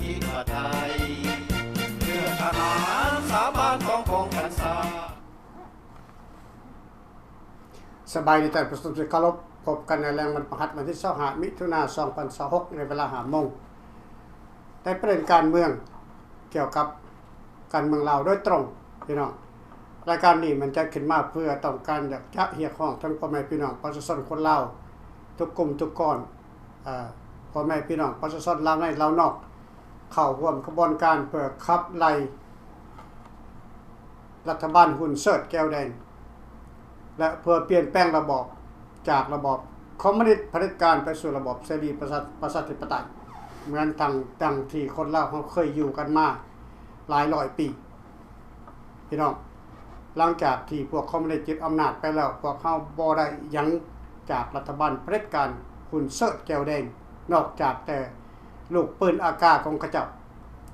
ธิปไตยเพื่อทหารสาบานขององค์พรรษาสบายดีแต่ประสบการณ์เคารพพบกันในแรงวันประหัสวันที่25มิถุนายน2026ในเวลา5 โมงได้ประเด็นการเมืองเกี่ยวกับการเมืองลาวโดยตรงพี่น้องรายการนี้มันจะขึ้นมาเพื่อต้องการอยากจะเรียกร้องทั้งพ่อแม่พี่น้องประชาชนคนลาวทุกกลุ่มทุกก้อนพ่อแม่พี่น้องประชาชนลาวในลาวนอกเข้าร่วมกระบวนการเพื่อขับไล่รัฐบาลหุ่นเชิดแก้วแดงและเพื่อเปลี่ยนแปลงระบอบจากระบอบคอมมิวนิสต์เผด็จการไปสู่ระบอบเสรีประชาธิปไตยเหมือนดังที่คนลาวเขาเคยอยู่กันมาหลายร้อยปีพี่น้องหลังจากที่พวกคอมมิวนิสต์ยึดอำนาจไปแล้วพวกเขาบ่ได้หยังจากรัฐบาลเผด็จการหุ่นเชิดแก้วแดงนอกจากแต่ลูกปืนอากาศของเขาเจ้า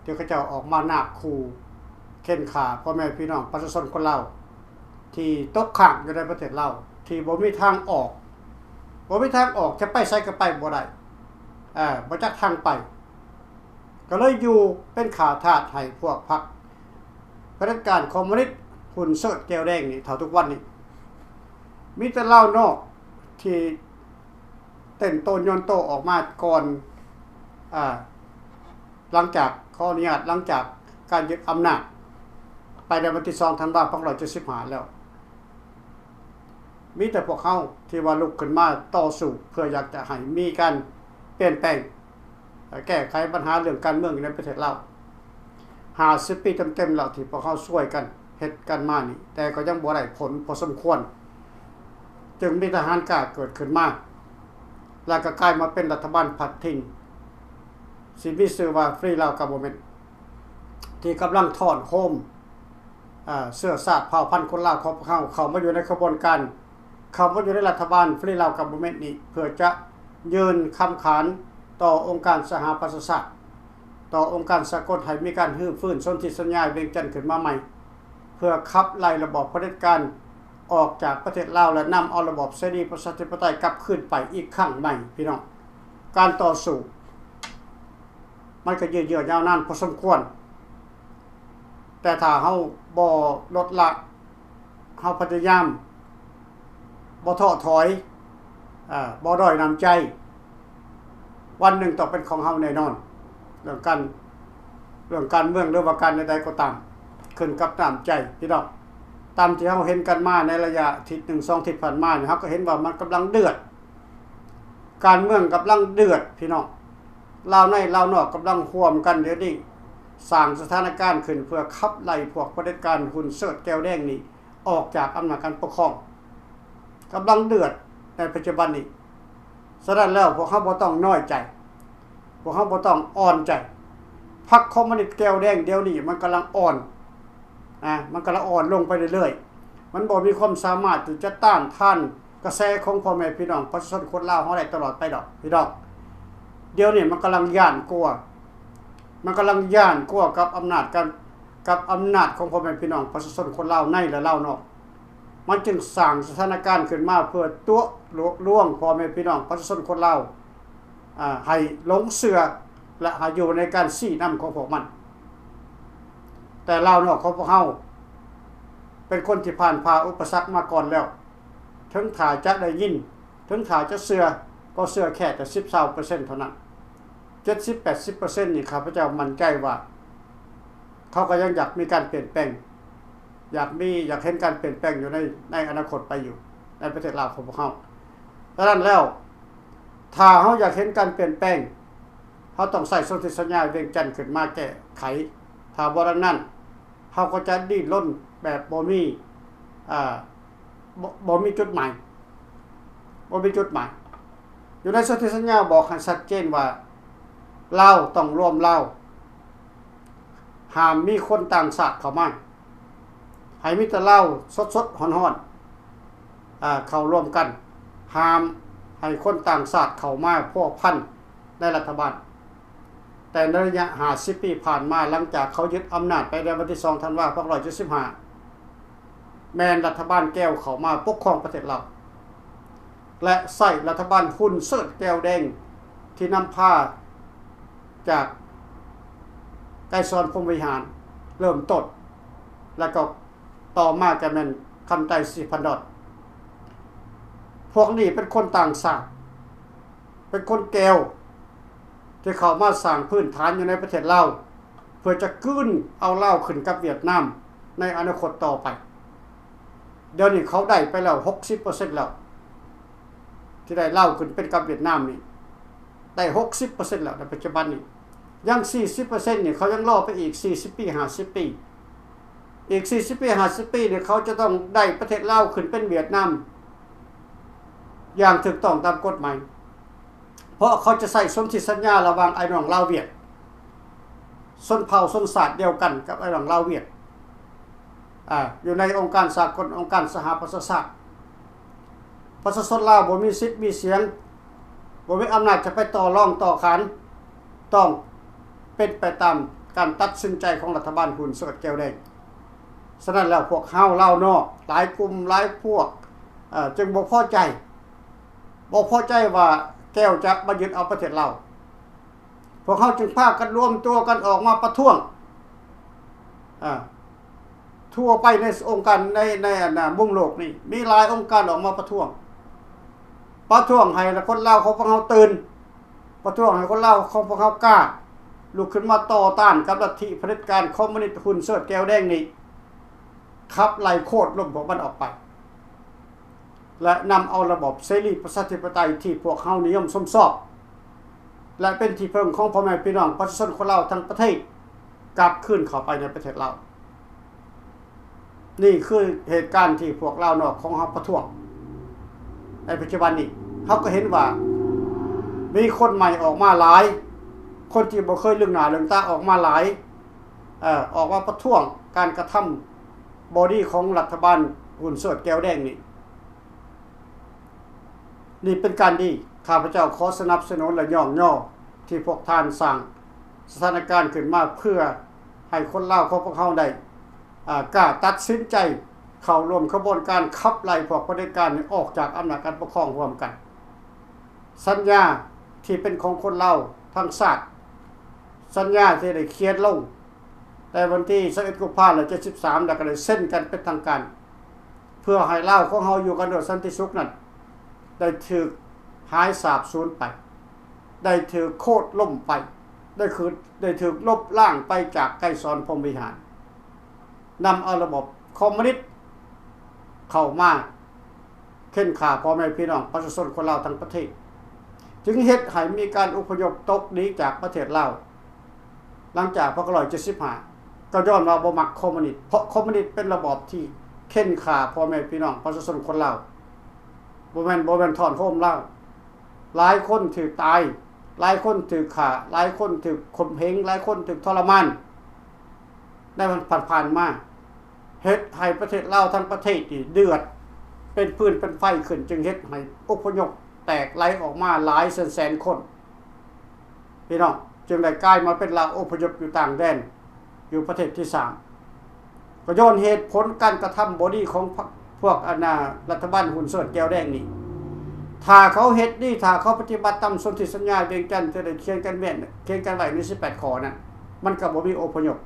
ที่เขาเจ้าออกมานาบขู่เค้นฆ่าพ่อแม่พี่น้องประชาชนคนลาวที่ตกขังอยู่ในประเทศเราที่บ่มีทางออกจะไปไสก็ไปบ่ได้บ่จักทางไปก็เลยอยู่เป็นขาทาสให้พวกพรรคเผด็จการคอมมิวนิสต์หุ่นเชิดแก้วแดงนี่เท่าทุกวันนี้มีแต่ลาวนอกที่เต้นโตนยนโตออกมาก่อนหลังจากขออนุญาตหลังจากการยึดอำนาจไปในวันที่2 ธันวาคม 2575แล้วมีแต่พวกเขาที่ว่าลุกขึ้นมาต่อสู้เพื่ออยากจะให้มีการเปลี่ยนแปลงแก้ไขปัญหาเรื่องการเมืองในประเทศเรา50 ปีเต็มๆแล้วที่พวกเขาช่วยกันเฮ็ดกันมานี่แต่ก็ยังบ่ได้ผลพอสมควรจึงมีทหารกล้าเกิดขึ้นมาแล้วก็กลายมาเป็นรัฐบาลพัดทิ้งสิมีชื่อว่าฟรีลาวกับบเมนที่กำลังถอนโฮมเสื้อชาติเผ่าพันธุ์คนลาวของเขามาอยู่ในขบวนการเขามาอยู่ในรัฐบาลฟรีลาวกับบเมนนี้เพื่อจะยืนคำขานต่อองค์การสหประชาชาติต่อองค์การสากลให้มีการรื้อฟื้นสนธิสัญญาเวียงจันทน์ขึ้นมาใหม่เพื่อขับไล่ระบอบเผด็จการออกจากประเทศลาวและนำเอาระบอบเสรีประชาธิปไตยกลับคืนไปอีกครั้งใหม่พี่น้องการต่อสู้มันก็ยืดเยื้อยาวนานพอสมควรแต่ถ้าเฮาบ่ลดละเฮาพยายามบ่ท้อถอยบ่ด้อยน้ำใจวันหนึ่งต้องเป็นของเฮาแน่นอนเรื่องการเมืองหรือว่าการใดๆก็ตามขึ้นกับน้ำใจพี่น้องตามที่เฮาเห็นกันมาในระยะอาทิตย์1-2 อาทิตย์ผ่านมาเนี่ยเฮาก็เห็นว่ามันกำลังเดือดการเมืองกำลังเดือดพี่น้องลาวในลาวนอกกำลังร่วมกันเดี๋ยวนี้สร้างสถานการณ์ขึ้นเพื่อขับไล่พวกเผด็จการหุ่นเชิดแก้วแดงนี่ออกจากอำนาจการปกครองกำลังเดือดในปัจจุบันนี้ฉะนั้นแล้วพวกเขาบ่ต้องน้อยใจพวกเขาบ่ต้องอ่อนใจพรรคคอมมิวนิสต์แก้วแดงเดี๋ยวนี้มันกำลังอ่อนมันกำลังอ่อนลงไปเรื่อยๆมันบ่มีความสามารถที่จะต้านทานกระแสของพ่อแม่พี่น้องประชาชนคนลาวเฮาได้ตลอดไปดอกพี่น้องเดี๋ยวนี้มันกำลังย่านกลัวกับอำนาจของพ่อแม่พี่น้องประชาชนคนลาวในและลาวนอกมันจึงสร้างสถานการณ์ขึ้นมาเพื่อตัวล่วงพ่อแม่พี่น้องประชาชนคนลาวให้หลงเชื่อและให้อยู่ในการชี้นำของพวกมันแต่ลาวนอกของพวกเฮาเป็นคนที่ผ่านพาอุปสรรคมาก่อนแล้วถึงถ้าจะได้ยินถึงถ้าจะเชื่อก็เชื่อแค่แต่ 10-20% เท่านั้น 70-80% นี่ข้าพเจ้ามั่นใจว่าเขาก็ยังอยากมีการเปลี่ยนแปลงอยากเห็นการเปลี่ยนแปลงอยู่ในอนาคตไปอยู่ในประเทศลาวของพวกเขาดังนั้นแล้วถ้าเขาอยากเห็นการเปลี่ยนแปลงเขาต้องใส่สนธิสัญญาเวียงจันทน์ขึ้นมาแก้ไขถ้าบ่ดังนั้นเขาก็จะดิ้นรนแบบบ่มีจุดหมายอยู่ในสนธิสัญญาบอกให้ชัดเจนว่าลาวต้องร่วมลาวห้ามมีคนต่างชาติเข้ามาให้มีแต่ลาวสดๆฮ้อนๆเข้าร่วมกันห้ามให้คนต่างชาติเข้ามาพัวพันในรัฐบาลแต่ในระยะ50 ปีผ่านมาหลังจากเขายึดอำนาจไปในวันที่2 ธันวาคม 2575แม่นรัฐบาลแก้วเข้ามาปกครองประเทศเราและใส่รัฐบาลหุ่นเชิดแก้วแดงที่นำพาจาก ไกรสอนพรหมวิหารเริ่มต้นแล้วก็ต่อมาก็แม่นคำไต้สิพันดอนพวกนี้เป็นคนต่างชาติเป็นคนแก้วที่เขามาสร้างพื้นฐานอยู่ในประเทศลาวเพื่อจะกึ้นเอาลาวขึ้นกับเวียดนามในอนาคตต่อไปเดี๋ยวนี้เขาได้ไปแล้ว 60% แล้วที่ได้ลาวขึ้นเป็นกับเวียดนามนี่ได้ 60% แล้วในปัจจุบันนี้ยัง 40% นี่เขายังรอไปอีก40ปี50ปีอีก40ปี50ปีเนี่ยเขาจะต้องได้ประเทศลาวขึ้นเป็นเวียดนามอย่างถูกต้องตามกฎหมายเพราะเขาจะใส่สนธิสัญญาระหว่างไอ้น้องลาวเวียดชนเผ่าชนชาติเดียวกันกับไอ้น้องลาวเวียดอยู่ในองค์การสากลองค์การสหประชาชาติประชาชนลาวบ่มีสิทธิ์มีเสียงบ่มีอำนาจจะไปต่อรองต่อขานต้องเป็นไปตามการตัดสินใจของรัฐบาลหุ่นเสิร์ชแก้วแดงฉะนั้นแล้วพวกเฮาลาวนอกหลายกลุ่มหลายพวกจึงบ่พอใจว่าแก้วจะมายึดเอาประเทศเราพวกเขาจึงพากันรวมตัวกันออกมาประท้วงทั่วไปในองค์การในมุมโลกนี่มีหลายองค์การออกมาประท้วงให้คนลาวเขาพวกเขาตื่นประท้วงให้คนลาวเขาพวกเขากล้าลุกขึ้นมาต่อต้านกับลัทธิเผด็จการคอมมิวนิสต์หุ่นเสิร์ชแก้วแดงนี่ขับไล่โคตรล้มของมันออกไปและนำเอาระบบเสรีประชาธิปไตยที่พวกเฮานิยมชมชอบและเป็นที่พึ่งของพ่อแม่พี่น้องประชาชนคนลาวทั้งประเทศกลับคืนเข้าไปในประเทศลาวนี่คือเหตุการณ์ที่พวกลาวนอกของเฮาประท้วงในปัจจุบันนี้เฮาก็เห็นว่ามีคนใหม่ออกมาหลายคนที่บ่เคยเรื่องหน้าเรื่องตาออกมาหลายออกมาประท้วงการกระทำบอดี้ของรัฐบาลหุ่นเสิร์ชแก้วแดงนี่เป็นการดีข้าพเจ้าขอสนับสนุนและย่องย่อที่พวกท่านสร้างสถานการณ์ขึ้นมาเพื่อให้คนลาวของพวกเขาได้กล้าตัดสินใจเข้าร่วมขบวนการขับไล่พวกเผด็จการนี้ออกจากอำนาจการปกครองร่วมกันสัญญาที่เป็นของคนลาวทั้งชาติสัญญาที่ได้เขียนลงในวันที่21กุมภาพันธ์73แล้วก็ได้เซ็นกันเป็นทางการเพื่อให้ลาวของเฮาอยู่กันโดยสันติสุขนั้นได้ถูกหายสาบสูญไปได้ถูกโคตรล่มไปได้ถูกลบล้างไปจากไกรสอนพรหมวิหารนำเอาระบบคอมมิวนิสต์เข้ามาเค้นฆ่าพ่อแม่พี่น้องประชาชนคนลาวทั้งประเทศจึงเฮ็ดให้มีการอพยพตกหนีจากประเทศลาวหลังจาก1975ก็ย้อนว่าบ่มักคอมมิวนิสต์เพราะคอมมิวนิสต์เป็นระบอบที่เค้นฆ่าพ่อแม่พี่น้องประชาชนคนลาวบ่แม่นถอนโฮมลาวหลายคนถูกตายหลายคนถูกฆ่าหลายคนถูกข่มเหงหลายคนถูกทรมานได้มันผ่านมาเฮ็ดให้ประเทศลาวทั้งประเทศนี่เดือดเป็นปืนเป็นไฟขึ้นจึงเฮ็ดให้อพยพแตกไหลออกมาหลายแสนคนพี่น้องจึงได้กลายมาเป็นลาวอพยพอยู่ต่างแดนอยู่ประเทศที่3ก็ย้อนเหตุผลการกระทำบอดี้ของพวกรัฐบาลหุ่นเสิร์ชแก้วแดงนี่ถ้าเขาเฮ็ดนี่ถ้าเขาปฏิบัติตามสนธิสัญญาเวียงจันทน์ที่ได้เขียนกันไว้ใน18ข้อนั้นมันก็บ่มีอพยพ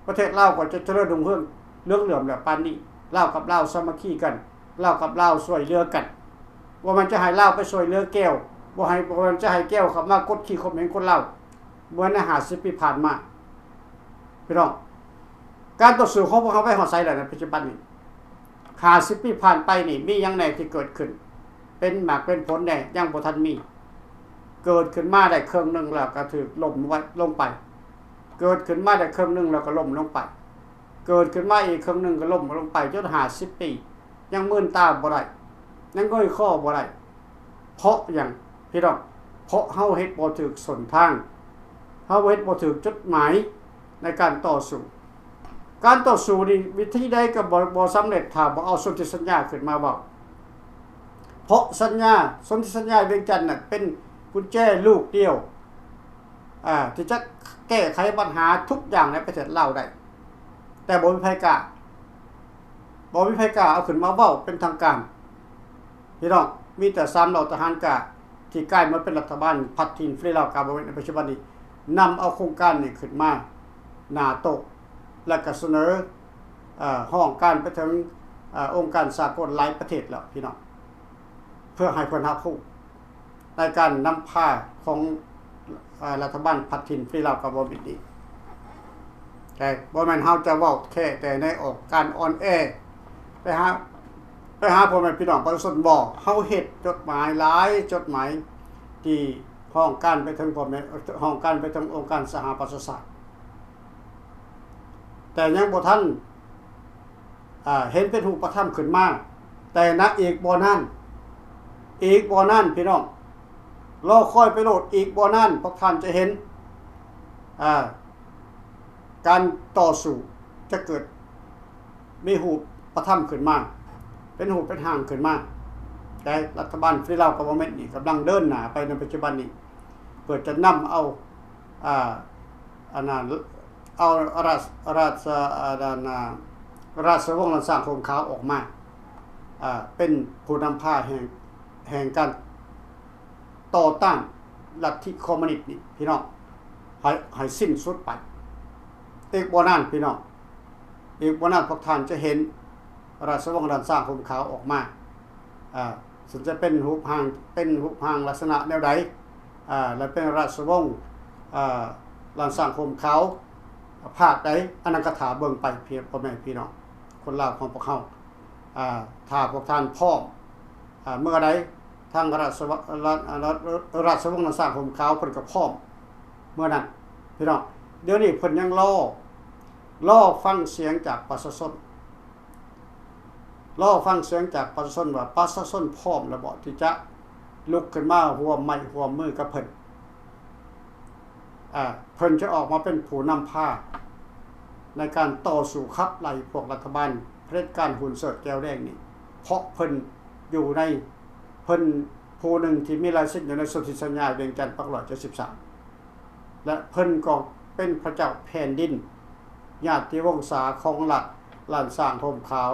ประเทศลาวก็จะเจริญรุ่งเรืองเลื่อมแบบปานนี้ลาวกับลาวสามัคคีกันลาวกับลาวช่วยเหลือกันว่ามันจะให้ลาวไปช่วยเหลือแก้วบ่มันจะให้แก้วเข้ามากดขี่ข่มเหงคนลาวเหมือนใน50ปีผ่านมาพี่น้องการต่อสู้ของพวกเขาไปฮอดไสแล้วในปัจจุบันนี้50ปีผ่านไปนี่มีหยังแหน่ที่เกิดขึ้นเป็นหมากเป็นผลแหน่ยังบ่ทันมีเกิดขึ้นมาได้ครึ่งนึงแล้วก็ถูกล้มไว้ลงไปเกิดขึ้นมาได้ครึ่งนึงแล้วก็ล้มลงไปเกิดขึ้นมาอีกครึ่งนึงก็ล้มลงไปจน50ปียังมื่นตาบ่ได้ยังง่อยข้อบ่ได้เพราะหยังพี่น้องเพราะเฮาเฮ็ดบ่ถูกหนทางเฮาเฮ็ดบ่ถูกจุดหมายในการต่อสู้การต่อสู้นี่วิธีใดก็บ่สำเร็จถ้าบ่เอาสนธิสัญญาขึ้นมาเว้าเพราะสนธิสัญญาเวียงจันทน์น่ะเป็นกุญแจลูกเดียวที่จะแก้ไขปัญหาทุกอย่างในประเทศลาวได้แต่บ่มีไผกล้าเอาขึ้นมาเว้าเป็นทางการพี่น้องมีแต่3เหล่าทหารกล้าที่กลายมาเป็นรัฐบาลพัฒทินฟรีลาวกาบ่ในปัจจุบันนี้ นำเอาโครงการนี้ขึ้นมาหน้าโต๊ะและก็เสนอห้องการไปถึงองค์การสากลหลายประเทศแล้วพี่น้องเพื่อให้เพิ่นรับรู้ในการนำพาของรัฐบาลพัดถิ่นฟรีลาวกับบ่บิดดีแต่บ่แม่นเฮาจะเว้าแค่แต่ในออกการออนแอร์ไปหาพ่อแม่พี่น้องประชาชนบ่เฮาเฮ็ดจดหมายหลายจดหมายที่ห้องการไปถึงพ่อแม่ห้องการไปถึงองค์การสหประชาชาติแต่ยังบ่ทันเห็นเป็นรูปธรรมขึ้นมาแต่นะอีกบ่นั้นพี่น้องรอคอยไปโลดอีกบ่นั้นพวกท่านจะเห็นการต่อสู้จะเกิดมีรูปธรรมขึ้นมาเป็นรูปเป็นห่างขึ้นมาแต่รัฐบาลฟรีลาวกับบเมนต์นี่กำลังเดินหน้าไปในปัจจุบันนี้เพื่อจะนำเอาราชวงศ์ลันสร้างโคมขาวออกมาเป็นผู้นำพาแห่งการต่อต้านลัทธิคอมมิวนิสต์นี่พี่น้องให้สิ้นสุดไปอีกบ่นานพี่น้องอีกบ่นานพวกท่านจะเห็นราชวงศ์ลันสร้างโคมขาวออกมาซึ่งจะเป็นรูปร่างลักษณะแนวใดและเป็นราชวงศ์ลันสร้างโคมขาวภาคใดอนันกถาเบิ่งไปเพียงพ่อแม่พี่น้องคนลาวของพวกเฮาถ้าพวกท่านพร้อมเมื่อใดทางราชวงศ์ลันสร้างโคมขาวเพิ่นก็พร้อมเมื่อนั้นพี่น้องเดี๋ยวนี้เพิ่นยังรอฟังเสียงจากประชาชนว่าประชาชนพร้อมแล้วบ่ที่จะลุกขึ้นมาร่วมไม้ร่วมมือกับเพิ่นเพิ่นจะออกมาเป็นผู้นำพาในการต่อสู้ขับไล่พวกรัฐบาลเผด็จการหุ่นเสิร์ชแก้วแดงนี่เพราะเพิ่นอยู่ในเพิ่นผู้หนึ่งที่มีลายเซ็นอยู่ในสนธิสัญญาเวียงจันทน์ปัก173และเพิ่นก็เป็นพระเจ้าแผ่นดินญาติวงศาของหลานสร้างโคมขาว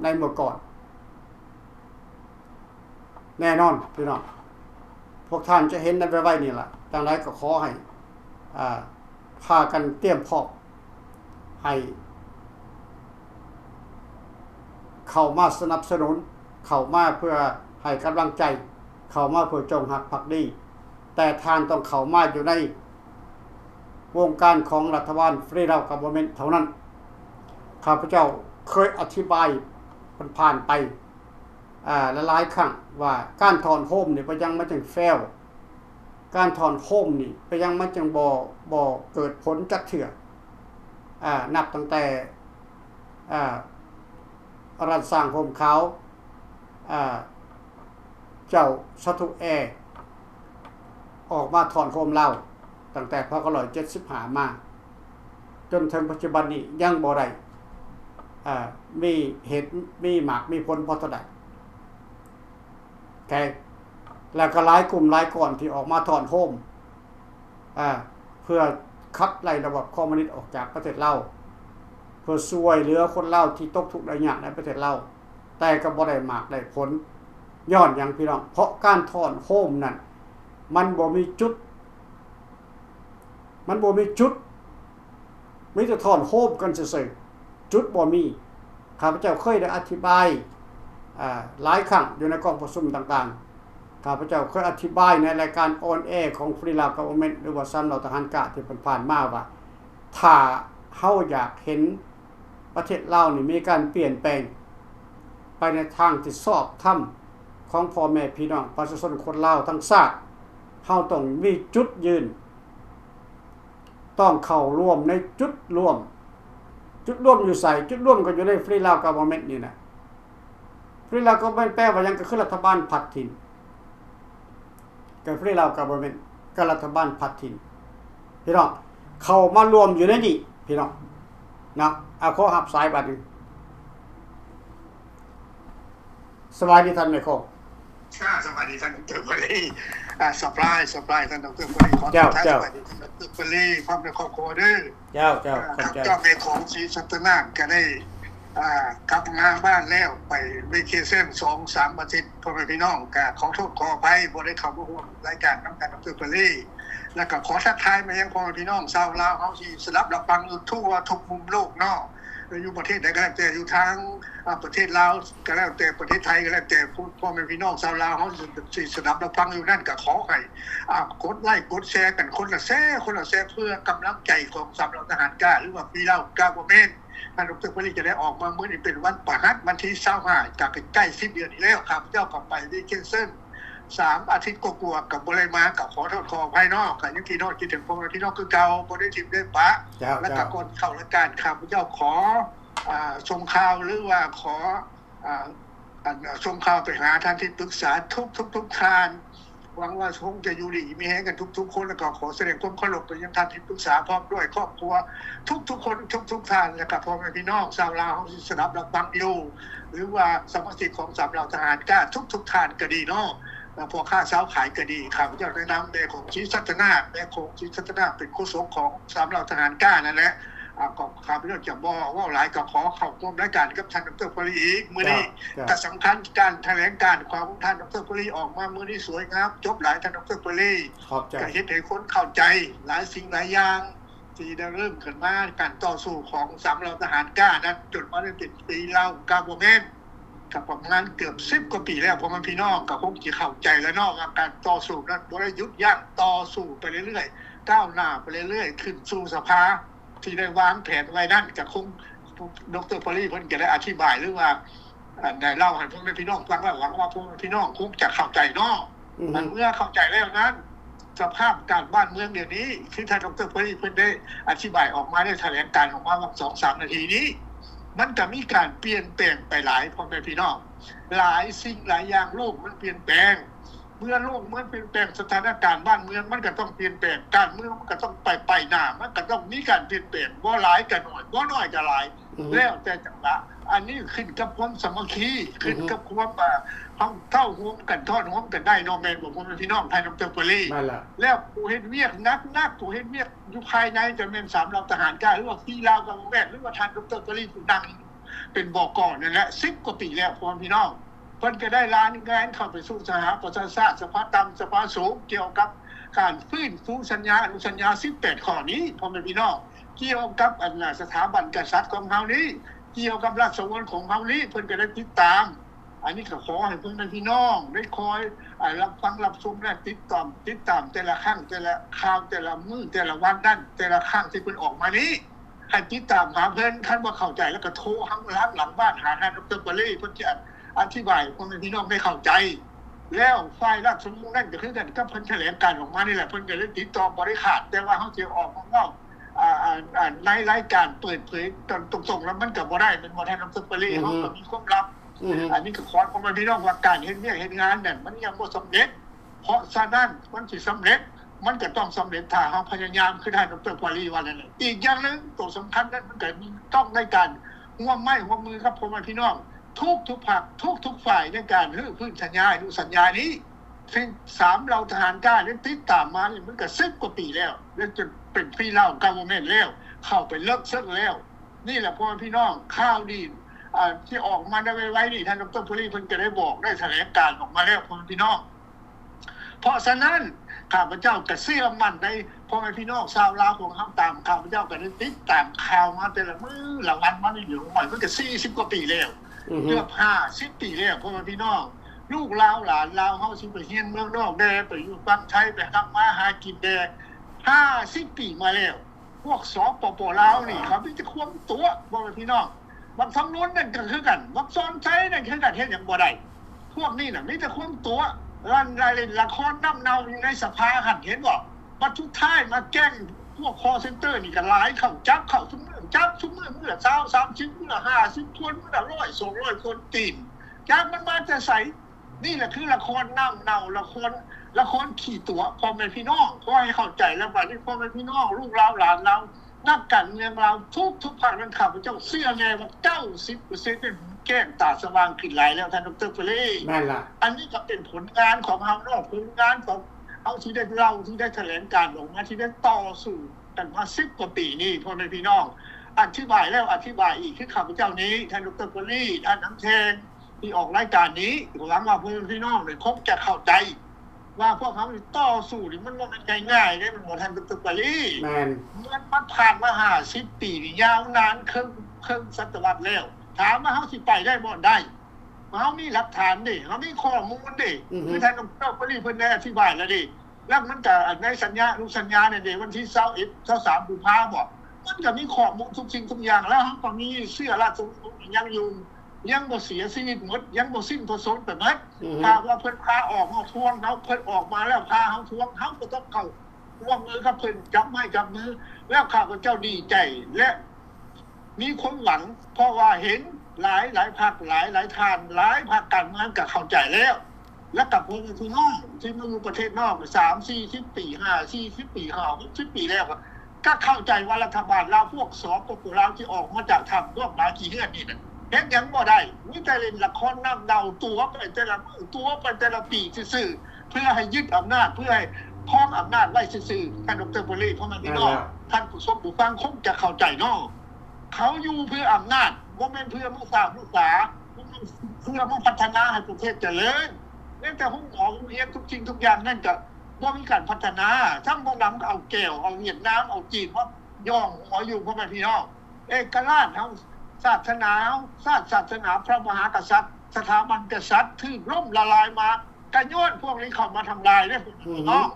ในเมื่อก่อนแน่นอนพี่น้องพวกท่านจะเห็นในไว้นี่ล่ะดังนั้นก็ขอให้พากันเตรียมพร้อมให้เข้ามาสนับสนุนเข้ามาเพื่อให้กำลังใจเข้ามาเพื่อจงรักภักดีแต่ท่านต้องเข้ามาอยู่ในวงการของรัฐบาลฟรีลาวกับบเมนต์เท่านั้นข้าพเจ้าเคยอธิบายผ่านไปหลายๆครั้งว่าการถอนโฮมนี่ไปยังมาจังแฟลการถอนโฮมนี่ไปยังมาจังบ่เกิดผลจักเถื่อนับตั้งแต่รัฐสร้างโฮมขาวเจ้าสะทุแอออกมาถอนโฮมเราตั้งแต่พศ175มาจนถึงปัจจุบันนี้ยังบ่ได้มีเหตุมีหมากมีผลพอเท่าใดแล้วก็หลายกลุ่มหลายก้อนที่ออกมาถอนโฮมเพื่อขับไล่ระบบคอมมิวนิสต์ออกจากประเทศเราเพื่อช่วยเหลือคนเราที่ตกทุกข์ได้ยากในประเทศเราแต่ก็บ่ได้หมากได้ผลย้อนหยังพี่น้องเพราะการถอนโฮมนั่นมันบ่มีจุดมีแต่ถอนโฮมกันซื่อๆจุดบ่มีข้าพเจ้าเคยได้อธิบายหลายครั้งอยู่ในกองประชุมต่างๆข้าพเจ้าเคยอธิบายในรายการออนแอร์ของฟรีลาวกับบเมนต์หรือว่าซ้ำเราทหารกะที่ผ่านมาว่าถ้าเฮาอยากเห็นประเทศลาวนี่มีการเปลี่ยนแปลงไปในทางที่ชอบธรรมของพ่อแม่พี่น้องประชาชนคนลาวทั้งชาติเฮาต้องมีจุดยืนต้องเข้าร่วมในจุดร่วมอยู่ใส่จุดร่วมก็อยู่ในฟรีลาวกับบเมนต์นี่นะฟรีลาวกับบเมนต์แปลว่ายังก็คือรัฐบาลพัดถิ่นกับฟรีลาวกับบเมนต์ก็รัฐบาลพัดถิ่นพี่น้องเข้ามารวมอยู่ในนี้พี่น้องนะเอาขอหับสายบัดนึงสวัสดีท่านนายโคสวัสดีท่านดร.พลีสปายท่านดร.พลีขอทักสวัสดีท่านดร.พลีพร้อมด้วยครอบครัวเด้อเจ้าเจ้าเมฆของศรีสัตนามก็ได้กลับมาบ้านแล้วไปเวเคชั่น 2-3 อาทิตย์พ่อแม่พี่น้องก็ขอโทษขออภัยบ่ได้เข้ามาร่วมรายการนำกันดร.พลี แล้วก็ขอทักทายมายังพ่อพี่น้องชาวลาวเฮาที่สลับรับฟังอยู่ทั่วทุกมุมโลกเนาะอยู่ประเทศใดก็แล้วแต่อยู่ทางประเทศลาวก็แล้วแต่ประเทศไทยก็แล้วแต่พ่อแม่พี่น้องชาวลาวเฮาสิสลับรับฟังอยู่นั่นก็ขอให้กดไลค์กดแชร์กันคนละแชร์เพื่อกำลังใจของสำเหล่าทหารกล้าหรือว่าพี่เล่ากาบ่แม่นท่านดร.พลีจะได้ออกมามื้อนี้เป็นวันประหัสวันที่25ก็ใกล้10เดือนนี้แล้วครับเจ้าก็ไปที่เคนเซิล3อาทิตย์กว่าๆกับบ่ได้มาก็ขอโทษขออภัยเนาะก็ยังพี่น้องคิดถึงพ่อแม่พี่น้องคือเก่าบ่ได้ทิมได้ปะแล้วก็ก่อนเข้ารายการข้าพเจ้าขอส่งข่าวหรือว่าขอส่งข่าวไปหาท่านที่ปรึกษาทุกท่านหวังว่าคงจะอยู่ดีมีแฮงกันทุกคนแล้วก็ขอแสดงความเคารพไปยังท่านที่ปรึกษาพร้อมด้วยครอบครัวทุกคนทุกท่านแล้วก็พ่อแม่พี่น้องชาวลาวที่สนับรับฟังอยู่หรือว่าสมาชิกของสำเหล่าทหารกล้าทุกท่านก็ดีเนาะพวกข้าเช้าขายก็ดีข้าพเจ้าแนะนำแม่ของชีสัตนาแม่ของชีสัตนาเป็นโฆษกของสำเหล่าทหารกล้านั่นแหละก็ข้าพเจ้าจะบอกว่าหลายก็ขอเข้าร่วมรายการกับท่านดร.พลีอีกมื้อนี้แต่สำคัญการแถลงการความของท่านดร.พลีออกมามื้อนี้สวยงามจบหลายท่านดร.พลีก็เฮ็ดให้คนเข้าใจหลายสิ่งหลายอย่างที่ได้เริ่มขึ้นมาการต่อสู้ของสำเหล่าทหารกล้านั้นจนมาได้เป็นปีเล่ากาบ่แม่นกับประมาณเกือบ10กว่าปีแล้วพ่อแม่พี่น้องก็คงสิเข้าใจแล้วเนาะว่าการต่อสู้นั้นบ่ได้หยุดยั้งต่อสู้ไปเรื่อยๆก้าวหน้าไปเรื่อยๆขึ้นสู่สภาที่ได้วางแผนไว้นั่นก็คงดร.พลีเพิ่นจะได้อธิบายหรือว่าได้เล่าให้พ่อแม่พี่น้องฟังแล้วหวังว่าพ่อแม่พี่น้องคงจะเข้าใจเนาะเมื่อเข้าใจแล้วนั้นสภาพการบ้านเมืองเดี๋ยวนี้ที่ท่านดร.พลีเพิ่นได้อธิบายออกมาได้แถลงการออกมาว่า 2-3 นาทีนี้มันก็มีการเปลี่ยนแปลงไปหลายพ่อแม่พี่น้องหลายสิ่งหลายอย่างโลกมันเปลี่ยนแปลงเมื่อโลกมันเปลี่ยนแปลงสถานการณ์บ้านเมืองมันก็ต้องเปลี่ยนแปลงการเมืองมันก็ต้องไปหน้ามันก็ต้องมีการเปลี่ยนแปลงบ่หลายก็น้อยบ่น้อยก็หลายแล้วแต่จังหวะอันนี้ขึ้นกับความสามัคคีขึ้นกับความเท่าร่วมกันทอดร่วมกันได้เนาะแม่นบ่พ่อแม่พี่น้องไทยดร.พลีแล้วผู้เฮ็ดเวียกนักผู้เฮ็ดเวียกอยู่ภายในจะแม่น3เหล่าทหารกล้าหรือว่าที่ลาวกับแม่หรือว่าท่านดร.พลีผู้ดังเป็นบก.นั่นแหละ10กว่าปีแล้วพ่อแม่พี่น้องเพิ่นก็ได้ล้านงานเข้าไปสู่สหประชาชาติสภาต่ำสภาสูงเกี่ยวกับการฟื้นฟูสัญญาอนุสัญญา18ข้อนี้พ่อแม่พี่น้องเกี่ยวกับสถาบันกษัตริย์ของเฮานี้เกี่ยวกับราชวงศ์ของเฮานี้เพิ่นก็ได้ติดตามอันนี้ก็ขอให้เพิ่นเป็นพี่น้องได้คอยรับฟังรับชมและติดตามแต่ละครั้งแต่ละข่าวแต่ละมื้อแต่ละวันนั้นแต่ละครั้งที่เพิ่นออกมานี้ให้ติดตามหาเพิ่นคันบ่เข้าใจแล้วก็โทรหาหลังบ้านหาท่านดร.พลีเพิ่นจะอธิบายพ่อแม่พี่น้องได้เข้าใจแล้วฝ่ายราชวงศ์นั่นก็คือกันกับเพิ่นแถลงการออกมานี่แหละเพิ่นก็ได้ติดต่อบ่ได้ขาดแต่ว่าเฮาสิออกมาเว้าในรายการเปิดเผยตรงๆแล้วมันก็บ่ได้เป็นบ่ทันดร.พลีเฮาก็มีความลับอันนี้ก็ขอพ่อแม่พี่น้องว่าการเฮ็ดเวียกเฮ็ดงานนั่นมันยังบ่สำเร็จเพราะฉะนั้นมันสิสำเร็จมันก็ต้องสำเร็จถ้าเฮาพยายามคือท่านดร.พลีว่านั่นแหละอีกอย่างนึงตัวสำคัญนั้นมันก็ต้องในการร่วมมือกับพ่อแม่พี่น้องทุกภาคทุกฝ่ายในการรื้อฟื้นสัญญาอนุสัญญานี้ซึ่ง3เหล่าทหารกล้าได้ติดตามมานี่มันก็10กว่าปีแล้วแล้วจนเป็นพี่เล่ากัเวอร์เมนต์แล้วเข้าไปเลิกซึกแล้วนี่แหละพ่อพี่น้องข่าวดีที่ออกมาได้ไว้นี่ท่านดร.พลีเพิ่นก็ได้บอกได้แถลงการออกมาแล้วพ่อพี่น้องเพราะฉะนั้นข้าพเจ้าก็เชื่อมั่นในพ่อแม่พี่น้องชาวลาวของเฮาตามข้าพเจ้าก็ได้ติดตามข่าวมาแต่ละมื้อละวันมานี่อยู่หน่อยมันก็40กว่าปีแล้วเกือบ50ปีแล้วพ่อแม่พี่น้องลูกลาวหลานลาวเฮาสิไปเรียนเมืองนอกได้ไปอยู่ฝั่งไทยไปทำมาหากินได้50ปีมาแล้วพวกสปป.ลาวนี่เขามีแต่ความตัวพ่อแม่พี่น้องบางทางโน้นนั่นก็คือกันบางซอนไทยนั่นคือกันเฮ็ดหยังบ่ได้พวกนี้น่ะมีแต่ความตัวลั่นเล่นละครน้ำเนาอยู่ในสภาหั่นเห็นบ่บัดสุดท้ายมาแกล้งพวกคอลเซ็นเตอร์นี่ก็หลายเข้าจับเข้าทุกมื้อจับทุกมื้อมื้อละ20 30มื้อละ50คนมื้อละ100 200คนตีนจับมันมาแต่ไสนี่แหละคือละครน้ำเนาละครขี่ตัวพ่อแม่พี่น้องขอให้เข้าใจแล้วบัดนี้พ่อแม่พี่น้องลูกเราหลานเรานักการเมืองเราทุกภาคนั้นข้าพเจ้าเชื่อแน่ว่า 90% เป็นแก้มตาสว่างขึ้นหลายแล้วท่านดร.พลีนั่นล่ะอันนี้ก็เป็นผลงานของเฮาเนาะผลงานของเฮาที่ได้เล่าที่ได้แถลงการออกมาที่ได้ต่อสู้กันมา10กว่าปีนี้พ่อแม่พี่น้องอธิบายแล้วอธิบายอีกคือข้าพเจ้านี้ท่านดร.พลีท่านน้ำแทงที่ออกรายการนี้หวังว่าพี่น้องได้คงจะเข้าใจ ว่าพวกเขาต่อสู้นี่มันบ่แม่นง่ายๆเด้มันบ่ทันตึกปะลี่แม่นมันผ่านมา50ปีนี่ยาวนานครึ่งศตวรรษแล้วถามว่าเฮาสิไปได้บ่ได้เฮามีหลักฐานดิเฮามีข้อมูลดิคือท่านดร.ปรีเพิ่นได้อธิบายแล้วดิแล้วมันก็ในสัญญาลูกสัญญาเนี่ยเด้วันที่21 23กุมภาพันธ์บ่มันก็มีข้อมูลทุกสิ่งทุกอย่างแล้วเฮาก็มีเสื้อราชวงศ์ยังอยู่ยังบ่เสียชีวิตหมดยังบ่สิ้นพระชนม์ไปหมดถ้าว่าเพิ่นพาออกเฮาทวงเฮาเพิ่นออกมาแล้วพาเฮาทวงเฮาก็ต้องเข้าร่วมมือกับเพิ่นจับไม้จับมือแล้วข้าพเจ้าดีใจและมีความหวังเพราะว่าเห็นหลายพรรคหลายท่านหลายพรรคการเมืองก็เข้าใจแล้วและกับพวกที่น้องที่มาอยู่ประเทศนอก3-40 ปี50-40 ปี50 ปีแล้วก็เข้าใจว่ารัฐบาลลาวพวกสปปลาวที่ออกมาจากถ้ำพวกหลายกี่เดือนนี่น่ะเฮ็ดหยังบ่ได้มีแต่เล่นละครน้ำเดาตัวไปแต่ละมื้อตัวไปแต่ละปีซื่อๆเพื่อให้ยึดอำนาจเพื่อให้ครองอำนาจไว้ซื่อๆท่านดร.ปรีเพราะมันพี่น้องท่านผู้ชมผู้ฟังคงจะเข้าใจเนาะเขาอยู่เพื่ออำนาจบ่แม่นเพื่อมุสามุสาเพื่อมาพัฒนาให้ประเทศเจริญแม้แต่ห้องหมอเรียนทุกสิ่งทุกอย่างนั่นก็บ่มีการพัฒนาทั้งบ่นำเอาแก้วเอาเวียดนามเอาจีนมาย่องหัวอยู่พ่อแม่พี่น้องเอกราชเฮาศาสนาพระมหากษัตริย์สถาบันกษัตริย์ที่ล่มละลายมาก็ย้อนพวกนี้เข้ามาทำลายเด้อพี่น้อง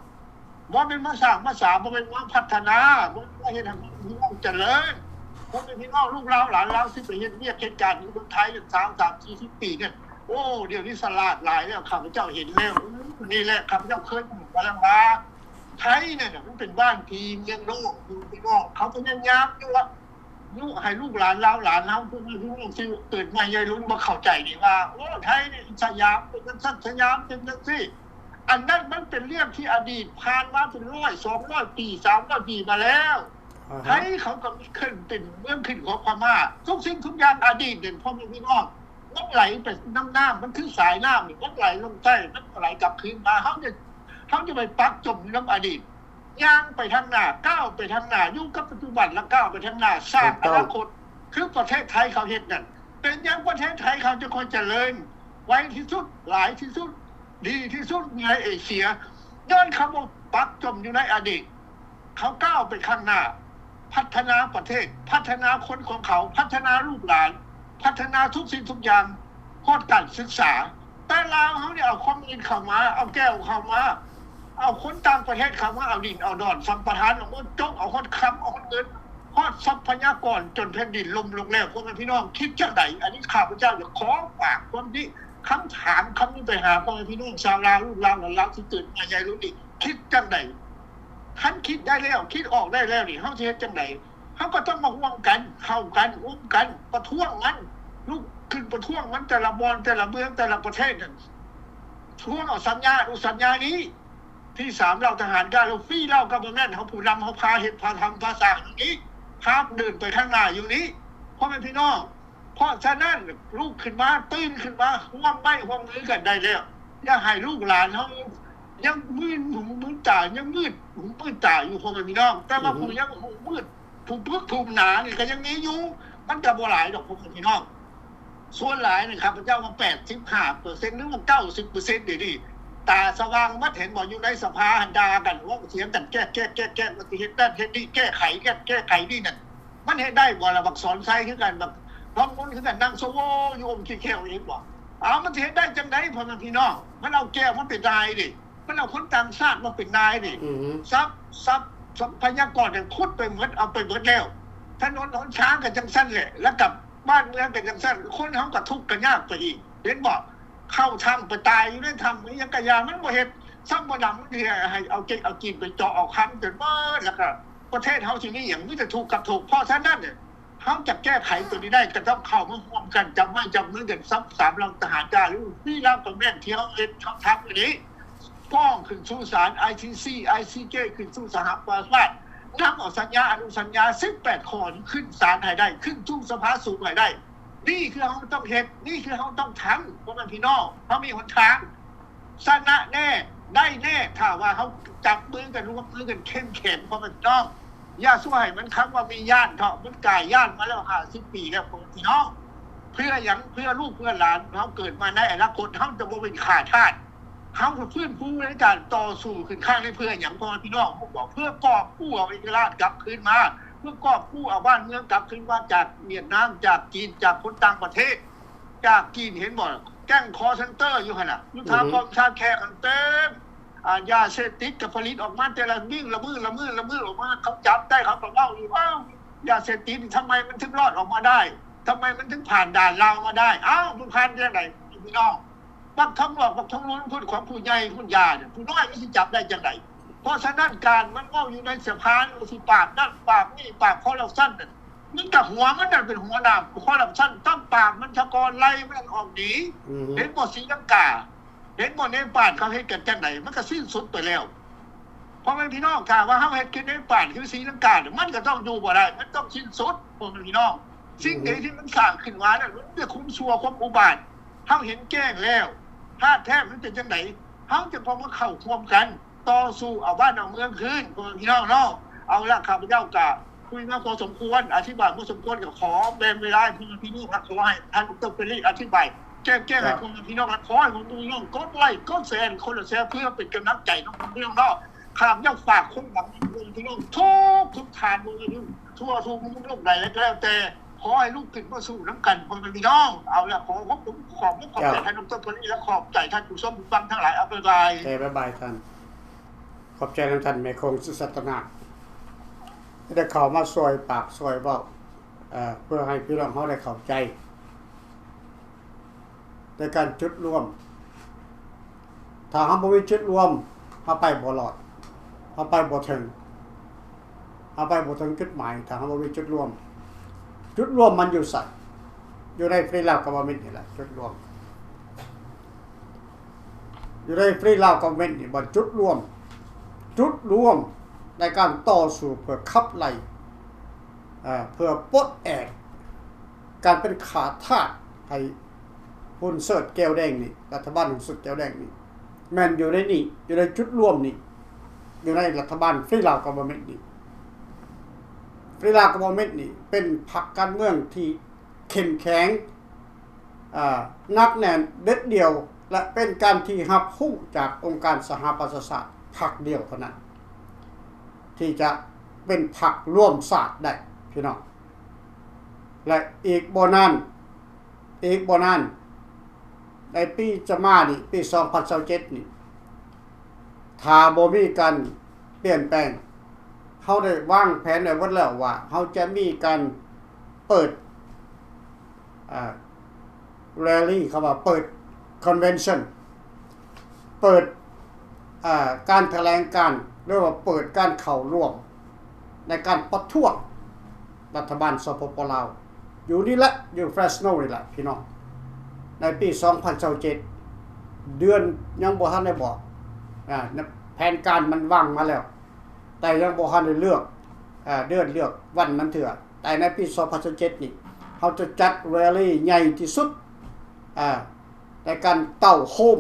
บ่แม่นมาสร้างมาสาบ่แม่นมาพัฒนาบ่แม่นเฮ็ดให้พี่น้องเจริญบ่แม่นพี่น้องลูกหลานเราสิไปเฮ็ดเวียกเหตุการณ์อยู่เมืองไทย3-40 ปีเนี่ยโอ้เดี๋ยวนี้สลาดหลายแล้วข้าพเจ้าเห็นแล้วนี่แหละข้าพเจ้าเคยพูดมาแล้วว่าไทยเนี่ยมันเป็นบ้านพีเมืองนอกพี่น้องเขาก็ยังย้ำอยู่ว่าลูกให้ลูกหลานเราพวกนี้ที่เกิดมาใหญ่รุ่นบ่เข้าใจนี่ว่าโอ้ไทยนี่สยามเป็นจังซั่นสยามเป็นจังซี่อันนั้นมันเป็นเรื่องที่อดีตผ่านมาเป็น100-200 ปี300 ปีมาแล้วไทยเขาก็มีขึ้นเป็นเมืองขึ้นของพม่าทุกสิ่งทุกอย่างอดีตเด่นพ่อแม่พี่น้องมันไหลไปน้ำมันคือสายน้ำนี่มันไหลลงใต้มันไหลกลับคืนมาเขาจะไปปักจมในน้ำอดีตย่างไปทางหน้าก้าวไปทางหน้าอยู่กับปัจจุบันแล้วก้าวไปทางหน้าสร้างอนาคตคือประเทศไทยเขาเฮ็ดนั่นเป็นอย่างประเทศไทยเขาจะคอยเจริญไว้ที่สุดหลายที่สุดดีที่สุดในเอเชียย้อนเขาบอกปักจมอยู่ในอดีตเขาก้าวไปข้างหน้าพัฒนาประเทศพัฒนาคนของเขาพัฒนาลูกหลานพัฒนาทุกสิ่งทุกอย่างโคตรการศึกษาแต่ลาวเขาเนี่ยเอาคอมมิวนิสต์เข้ามาเอาแก้วเข้ามาเอาคนต่างประเทศเข้ามาเอาดินเอาดอนสัมปทานเอาจกเอาคนค้ำเอาคนเงินฮอดทรัพยากรจนแผ่นดินล่มลงแล้วพวกพี่น้องคิดจังได๋อันนี้ข้าพเจ้าจะขอฝากความนี้คำถามคำนี้ไปหาพ่อแม่พี่น้องชาวลาวลูกหลานที่เกิดมาใหญ่รุ่นนี้คิดจังได๋ท่านคิดได้แล้วคิดออกได้แล้วนี่เฮาสิเฮ็ดจังได๋เฮาก็ต้องมาร่วมกันเข้ากันอุ้มกันประท้วงมันลูกขึ้นประท้วงมันแต่ละบอนแต่ละเมืองแต่ละประเทศนั่นท้วงเอาสัญญานี้ที่3เราทหารกล้าเราฟรีเราก็บ่แม่นเฮาผู้นำเฮาพาเฮ็ดพาทำภาษาอย่างนี้พาเดินไปข้างหน้าอยู่นี้พ่อแม่พี่น้องเพราะฉะนั้นลูกขึ้นมาตื่นขึ้นมาร่วมมือกันได้แล้วอย่าให้ลูกหลานเฮายังมืดตายังมืดตาอยู่พ่อแม่พี่น้องแต่ว่าผู้ยังมืดผู้พึกภูมิหนานี่ก็ยังมีอยู่มันก็บ่หลายดอกพ่อแม่พี่น้องส่วนหลายนี่ครับพระเจ้ามา 85% หรือว่า 90% นี่ตาสว่างมัดเห็นบ่อยู่ในสภาหันดากันว่าเสียงกันแก้มันสิเฮ็ดนั่นเฮ็ดนี่แก้ไขนี่นั่นมันเฮ็ดได้บ่ล่ะบักสอนไสคือกันแบบน้องมนต์คือกันนั่งโซโวอยู่อมขี้แก้วอีกบ่มันสิเฮ็ดได้จังได๋พ่อแม่พี่น้องมันเอาแก้วมันเป็นนายดิมันเอาคนต่างชาติมาเป็นนายดิทรัพยากรเนี่ยขุดไปหมดเอาไปหมดแล้วถนนหนทางก็จังซั่นแหละแล้วกับบ้านเมืองเป็นจังซั่นคนเฮาก็ทุกข์ก็ยากไปอีกเห็นบ่เข้าถ้ำไปตายอยู่ในถ้ำยังกะยามันบ่เฮ็ดซ้ำบ่นำที่ให้เอาเก็บเอากินไปเจาะเอาคันจนเบิดแล้วก็ประเทศเฮาสิมีหยังมีแต่ทุกข์กับทุกข์เพราะฉะนั้นเนี่ยเฮาจะแก้ไขตัวนี้ได้ก็ต้องเข้ามาร่วมกันจับไม้จับมือกัน3เราทหารกล้าหรือพี่เราก็แม่นที่เฮาเฮ็ดทำอันนี้ฟ้องขึ้นสู่ศาล ICC ICJ ขึ้นสู่สหประชาชาตินำเอาสัญญาอนุสัญญา18ข้อขึ้นศาลให้ได้ขึ้นสู่สภาสูงให้ได้นี่คือเฮาต้องเฮ็ดนี่คือเฮาต้องทำเพราะมันพี่น้องเฮามีหนทางชนะแน่ได้แน่ถ้าว่าเฮาจับมือกันร่วมมือกันเข้มแข็งเพราะมันน้องอย่าสู้ให้มันคำว่ามีญาติเถาะมันกายญาติมาแล้ว50 ปีแล้วพี่น้องเพื่อหยังเพื่อลูกเพื่อหลานเฮาเกิดมาในอนาคตเฮาจะบ่เป็นข้าทาส เขาเพื่อนผู้ในการต่อสู้ขึ้นข้างในเพื่ออย่างพ่อพี่น้องผมบอกเพื่อกอบกู้เอาเอกราชกลับคืนมาเพื่อกอบกู้เอาบ้านเมืองกลับคืนมาจากเวียดนามจากจีนจากคนต่างประเทศจากจีนเห็นบ่แก๊งคอเซ็นเตอร์อยู่ขนาดยุทธากรชาติแขกเต็มยาเสพติดกับผลิตออกมาแต่ละมิ่งละมือออกมาเขาจับได้เขาก็เล่าอยู่ว่ายาเสพติดทำไมมันถึงรอดออกมาได้ทำไมมันถึงผ่านด่านเรามาได้มันผ่านได้ไหนพี่น้องบักทั้งหลอกบักทั้งล้นพูดของผู้ใหญ่ผู้ยาเนี่ยผู้น้อยไม่สิจับได้จังไดเพราะฉะนั้นการมันก็อยู่ในสะพานสิปากนั่นปากนี่ปากคอเราสั้นมันกับหัวมันนั่นเป็นหัวดาบคอเราสั้นตั้งปากมันชะกรไล่มันออกหนีเห็นบ่สีลังกาเห็นบ่ในป่านเขาเฮ็ดกันจังไดมันก็สิ้นสุดไปแล้วเพราะมันพี่น้องค่ะว่าเฮาเฮ็ดกินในป่านคือสีลังกามันก็ต้องอยู่บ่ได้มันต้องสิ้นสุดพวกมันพี่น้องสิ่งใดที่มันสร้างขึ้นมานั้นมันจะคุ้มชั่วความอุบาทเฮาเห็นแจ้งแล้วถ้าแท้มันเป็นจังไดเฮาจะพอมาเข้าร่วมกันต่อสู้เอาบ้านเอาเมืองคืนพวกพี่น้องเนาะเอาละข้าพเจ้าก็คุยมาพอสมควรอธิบายพอสมควรก็ขอแบ่งเวลาให้พี่น้องขอให้ท่านดร.เฟรลี่อธิบายแก้ให้พี่น้องขอให้พี่น้องกดไลค์กดแชร์คนละแชร์เพื่อเป็นกำลังใจน้องพี่น้องเนาะข้าพเจ้าฝากคนหลังพี่น้องทุกทานมือทั่วทุกมุมโลกใดแล้วแต่ขอให้ลูกขึ้นมาสู่น้ำกันคนเป็นพี่น้องเอาละขอขอบใจท่านดร.เฟรลี่และขอบใจท่านผู้ชมผู้ฟังทั้งหลายบ๊ายบายบ๊ายบายท่านขอบใจท่านแม่คงสุสัตนาได้เข้ามาซอยปากซอยเว้าเพื่อให้พี่น้องเฮาได้เข้าใจในการจุดรวมถ้าเฮาบ่มีจุดรวมเฮาไปบ่รอดเฮาไปบ่ถึงจุดหมายถ้าเฮาบ่มีจุดรวมมันอยู่ไสอยู่ในฟรีลาวกะเวอร์เมนต์นี่แหละจุดรวมอยู่ในฟรีลาวกะเวอร์เมนต์นี่บ่จุดรวมในการต่อสู้เพื่อขับไล่เพื่อปลดแอกการเป็นขาทาสให้หุ่นเสิร์ชแก้วแดงนี่รัฐบาลหุ่นเสิร์ชแก้วแดงนี่แม่นอยู่ในนี่อยู่ในจุดร่วมนี่อยู่ในรัฐบาลฟรีลาวกะเวอร์เมนต์นี่ฟรีลาวกะเวอร์เมนต์นี่เป็นพรรคการเมืองที่เข้มแข็งนักแน่นเด็ดเดี่ยวและเป็นการที่รับรู้จากองค์การสหประชาชาติพรรคเดียวเท่านั้นที่จะเป็นพรรคร่วมศาสตร์ได้พี่น้องและอีกบ่นานในปีจะมานี่ปี2027นี่ถ้าบ่มีการเปลี่ยนแปลงเฮาได้วางแผนไว้หมดแล้วว่าเฮาจะมีการเปิดrally คำว่าเปิด convention เปิดการแถลงการหรือว่าเปิดการเข้าร่วมในการประท้วงรัฐบาลสปป.ลาวอยู่นี่แหละอยู่เฟรชโนนี่แหละพี่น้องในปี2027เดือนยังบ่ทันได้บอกแผนการมันวางมาแล้วแต่ยังบ่ทันได้เลือกเดือนเลือกวันนั้นเถื่อแต่ในปี2027นี่เฮาจะจัดแรลลี่ใหญ่ที่สุดในการเต้าโฮม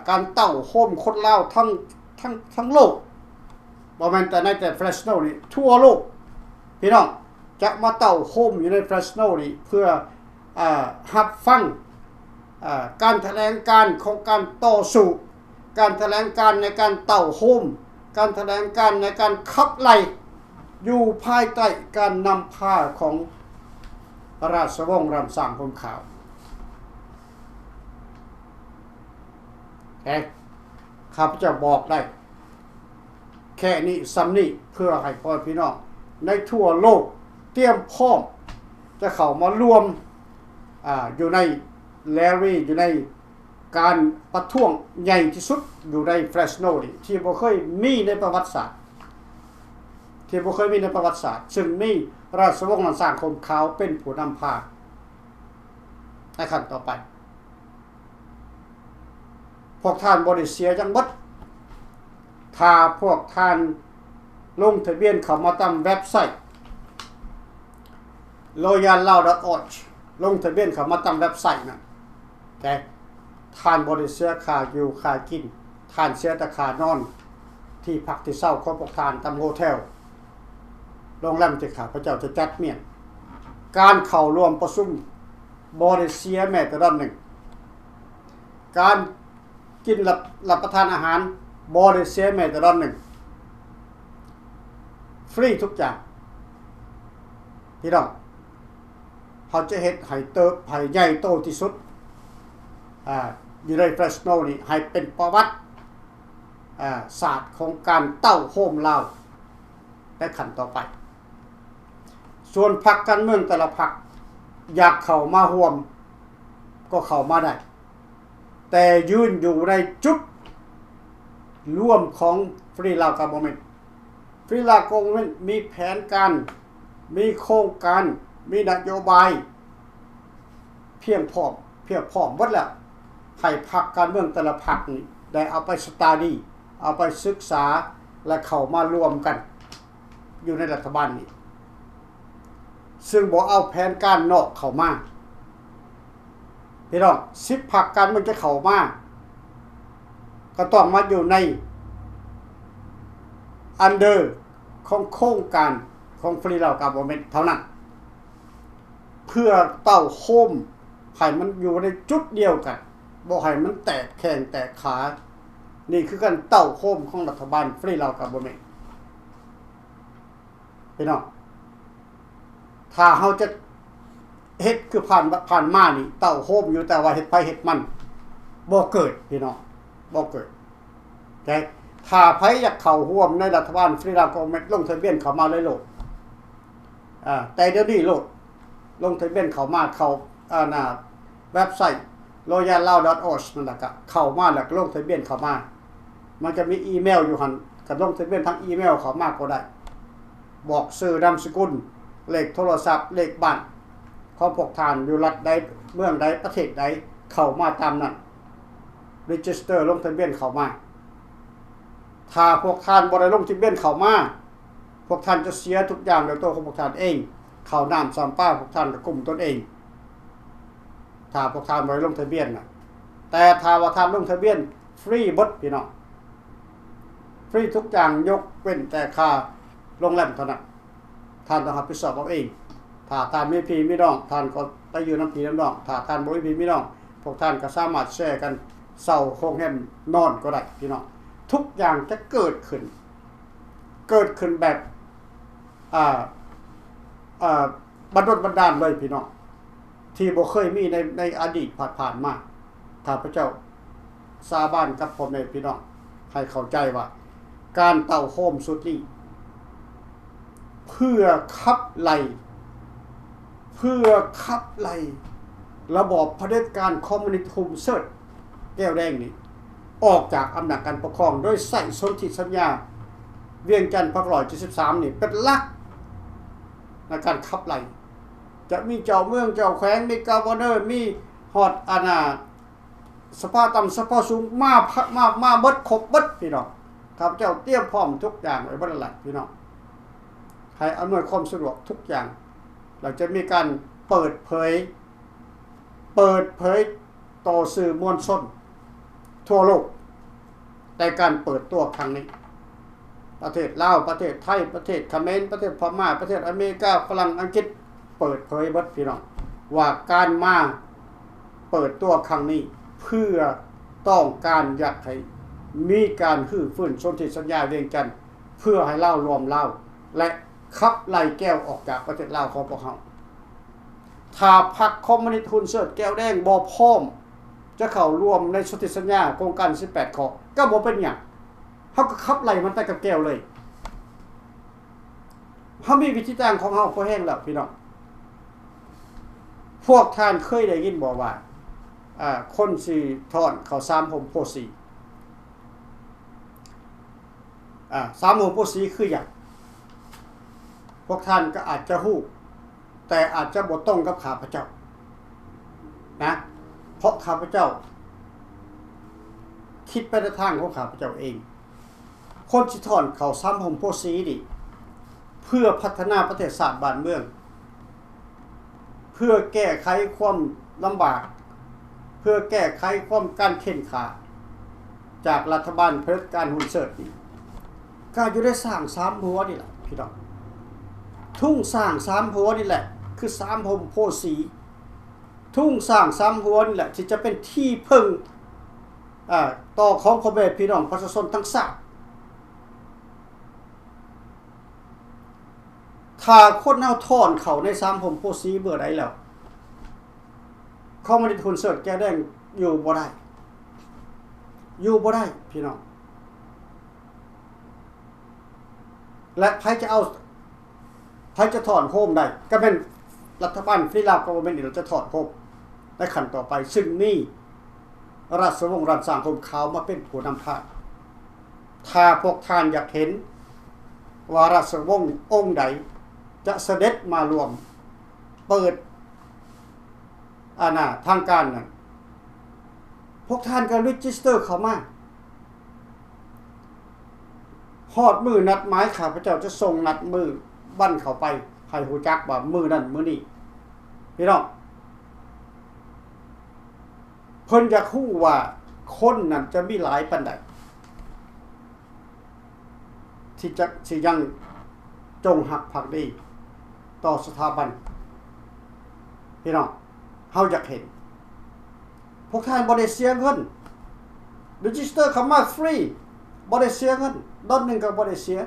การเต้าโฮมคนลาวทั้งโลกบ่แม่นแต่ในแต่เฟรชโนนี่ทั่วโลกพี่น้องจะมาเต้าโฮมอยู่ในเฟรชโนนี่เพื่อรับฟังการแถลงการของการต่อสู้การแถลงการในการเต้าโฮมการแถลงการในการขับไล่อยู่ภายใต้การนำพาของราชวงศ์รำสร้างพรมขาวข้าพเจ้าบอกได้แค่นี้ซ้ำนี่เพื่อให้พ่อพี่น้องในทั่วโลกเตรียมพร้อมจะเข้ามารวมอยู่ในแลรี่อยู่ในการประท้วงใหญ่ที่สุดอยู่ในเฟรชโนนี่ที่บ่เคยมีในประวัติศาสตร์ซึ่งมีราชวงศ์รำสร้างพรมขาวเป็นผู้นำพาในขั้นต่อไปพวกท่านบ่ได้เสียจังหวัดถ้าพวกท่านลงทะเบียนเข้ามาตามเว็บไซต์ loyallaw.org ลงทะเบียนเข้ามาตามเว็บไซต์นะแต่ท่านบ่ได้เสียค่าอยู่ค่ากินท่านเสียแต่ค่านอนที่พักที่เช่าของพวกท่านตามโฮเทลโรงแรมที่ข้าพเจ้าจะจัดเมียนการเข้าร่วมประชุมบ่ได้เสียแม้แต่ดอนหนึ่งการ กินรับประทานอาหารบ่ได้เสียแม้แต่ดอนหนึ่งฟรีทุกอย่างพี่น้องเขาจะเฮ็ดให้ให้ใหญ่โตที่สุดอยู่ในเฟรชโนนี่ให้เป็นประวัติศาสตร์ของการเต้าโฮมลาวในขั้นต่อไปส่วนพรรคการเมืองแต่ละพรรคอยากเข้ามาร่วมก็เข้ามาได้แต่ยืนอยู่ในจุดร่วมของฟรีลาวกับโมเมนต์ฟรีลาวกับโมเมนต์มีแผนการมีโครงการมีนโยบายเพียงพร้อมหมดแล้วให้พรรคการเมืองแต่ละพรรคนี่ได้เอาไปสตาดี้เอาไปศึกษาและเข้ามารวมกันอยู่ในรัฐบาลนี้ซึ่งบ่เอาแผนการนอกเข้ามาพี่น้อง10พรรคการเมืองจะเข้ามาก็ต้องมาอยู่ในอันเดอร์ของโครงการของฟรีลาวกับโมเมนต์เท่านั้นเพื่อเต้าโฮมให้มันอยู่ในจุดเดียวกันบ่ให้มันแตกแข้งแตกขานี่คือการเต้าโฮมของรัฐบาลฟรีลาวกับโมเมนต์พี่น้องถ้าเฮาจะเฮ็ดคือผ่านมานี่เต้าโฮมอยู่แต่ว่าเฮ็ดไปเฮ็ดมันบ่เกิดพี่น้องบ่เกิดแต่ถ้าไผอยากเข้าร่วมในรัฐบาลฟรีลาวกับโมเมนต์ลงทะเบียนเข้ามาเลยโลดแต่เดี๋ยวนี้โลดลงทะเบียนเข้ามาเว็บไซต์ royallao.org นั่นแหละก็เข้ามาแล้วก็ลงทะเบียนเข้ามามันจะมีอีเมลอยู่หั่นก็ลงทะเบียนทางอีเมลเข้ามาก็ได้บอกชื่อนามสกุลเลขโทรศัพท์เลขบ้านของพวกท่านอยู่รัฐใดเมืองใดประเทศใดเข้ามาตามนั้น register ลงทะเบียนเข้ามาถ้าพวกท่านบ่ได้ลงทะเบียนเข้ามาพวกท่านจะเสียทุกอย่างโดยตัวของพวกท่านเองข้าวน้ำซ้ำป้าพวกท่านก็กลุ่มตนเองถ้าพวกท่านบ่ได้ลงทะเบียนน่ะแต่ถ้าว่าท่านลงทะเบียนฟรีเบิดพี่น้องฟรีทุกอย่างยกเว้นแต่ค่าโรงแรมเท่านั้นท่านต้องรับผิดชอบเอาเองถ้าท่านมีพี่มีน้องท่านก็ไปอยู่น้ำพี่น้ำน้องถ้าท่านบ่มีพี่มีน้องพวกท่านก็สามารถแชร์กันเช่าโรงแรมนอนก็ได้พี่น้องทุกอย่างจะเกิดขึ้นแบบบันดาลเลยพี่น้องที่บ่เคยมีในอดีตผ่านมาข้าพเจ้าสาบานกับพ่อแม่พี่น้องให้เข้าใจว่าการเต้าโฮมสุดนี้เพื่อขับไล่ระบอบเผด็จการคอมมิวนิสต์ฮุมเซิร์ตแก้วแดงนี่ออกจากอำนาจการปกครองโดยใส่สนธิสัญญาเวียงจันทร์พรรค173นี่เป็นหลักในการขับไล่จะมีเจ้าเมืองเจ้าแขวงมีกาบเนอร์มีฮอดสภาต่ำสภาสูงมาเบิดครบเบิดพี่น้องข้าพเจ้าเตรียมพร้อมทุกอย่างไว้เบิดแล้วพี่น้องให้อำนวยความสะดวกทุกอย่างเราจะมีการเปิดเผยต่อสื่อมวลชนทั่วโลกในการเปิดตัวครั้งนี้ประเทศลาวประเทศไทยประเทศเขมรประเทศพม่าประเทศอเมริกาฝรั่งอังกฤษเปิดเผยเบิดพี่น้องว่าการมาเปิดตัวครั้งนี้เพื่อต้องการอยากให้มีการฮื้อฟื้นสนธิสัญญาเวียงจันทร์เพื่อให้ลาวรวมลาวและขับไล่แก้วออกจากประเทศลาวของพวกเขาถ้าพรรคคอมมิวนิสต์ฮุนเซิร์ตแก้วแดงบ่พร้อมจะเข้าร่วมในสนธิสัญญาโครงการ18ข้อก็บ่เป็นหยังเฮาก็ขับไล่มันไปกับแก้วเลยเฮามีวิธีการของเฮาพอแห้งแล้วพี่น้องพวกท่านเคยได้ยินบ่ว่าคนสิถอนเข้า3ห่มโพสี3ห่มโพสีคือหยังพวกท่านก็อาจจะฮู้แต่อาจจะบ่ตรงกับข้าพเจ้านะเพราะข้าพเจ้าคิดไปในทางของข้าพเจ้าเองคนสิถอนเข้า3ห่มโพสีนี่เพื่อพัฒนาประเทศชาติบ้านเมืองเพื่อแก้ไขความลำบากเพื่อแก้ไขความการเข็นขาจากรัฐบาลเผด็จการฮุนเซิร์ตนี่ก็อยู่ได้สร้าง3หัวนี่แหละพี่น้องทุ่งสร้าง3หัวนี่แหละคือ3ห่มโพสีทุ่งสร้าง3หัวนี่แหละที่จะเป็นที่พึ่ง ต่อของพ่อแม่พี่น้องประชาชนทั้งชาติถ้าคนเอาถอนเขาใน3ผมโพสีเบื่อใดแล้วเขาไม่ได้ทุนเสิร์ชแก้แดงอยู่บ่ได้พี่น้องและใครจะถอนโฮมได้ก็เป็นรัฐบาลฟรีลาวก็บ่แม่นเราจะถอนโฮมในขั้นต่อไปซึ่งมีราชวงศ์รันสังคมขาวมาเป็นผู้นำทางถ้าพวกท่านอยากเห็นว่าราชวงศ์องค์ใดจะเสด็จมารวมเปิดทางการนั่นพวกท่านก็รีจิสเตอร์เข้ามาฮอดมือนัดหมายข้าพเจ้าจะส่งนัดมือบั้นเข้าไปให้ฮู้จักว่ามือนั้นมื้อนี้พี่น้องเพิ่นอยากฮู้ว่าคนนั้นจะมีหลายปานใดที่จะสิยังจงหักภักดีต่อสถาบันพี่น้องเฮาอยากเห็นพวกท่านบ่ได้เสียเงินรีจิสเตอร์เข้ามาฟรีบ่ได้เสียเงินดอลนึงก็บ่ได้เสีย